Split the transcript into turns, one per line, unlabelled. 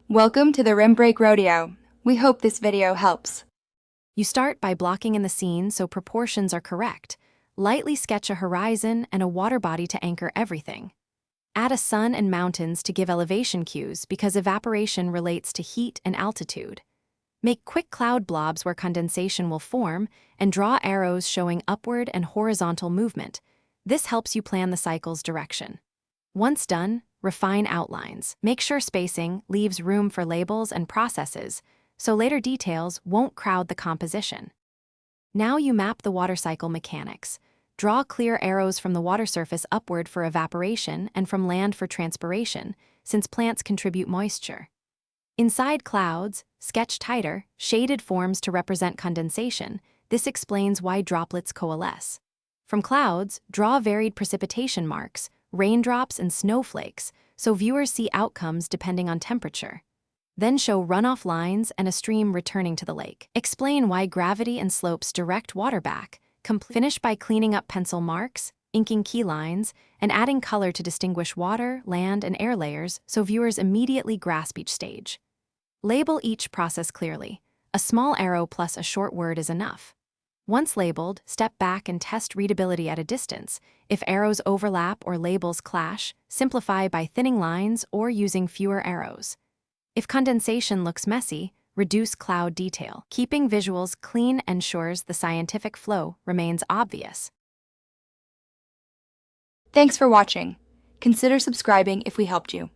Welcome to the Rim Break Rodeo. We hope this video helps.
You start by blocking in the scene so proportions are correct. Lightly sketch a horizon and a water body to anchor everything. Add a sun and mountains to give elevation cues because evaporation relates to heat and altitude. Make quick cloud blobs where condensation will form and draw arrows showing upward and horizontal movement. This helps you plan the cycle's direction. Once done, refine outlines. Make sure spacing leaves room for labels and processes, so later details won't crowd the composition. Now you map the water cycle mechanics. Draw clear arrows from the water surface upward for evaporation and from land for transpiration, since plants contribute moisture. Inside clouds, sketch tighter, shaded forms to represent condensation. This explains why droplets coalesce. From clouds, draw varied precipitation marks, raindrops and snowflakes, so viewers see outcomes depending on temperature. Then show runoff lines and a stream returning to the lake. Explain why gravity and slopes direct water back. Finish by cleaning up pencil marks, inking key lines, and adding color to distinguish water, land, and air layers so viewers immediately grasp each stage. Label each process clearly. A small arrow plus a short word is enough. Once labeled, step back and test readability at a distance. If arrows overlap or labels clash, simplify by thinning lines or using fewer arrows. If condensation looks messy, reduce cloud detail. Keeping visuals clean ensures the scientific flow remains obvious.
Thanks for watching. Consider subscribing if we helped you.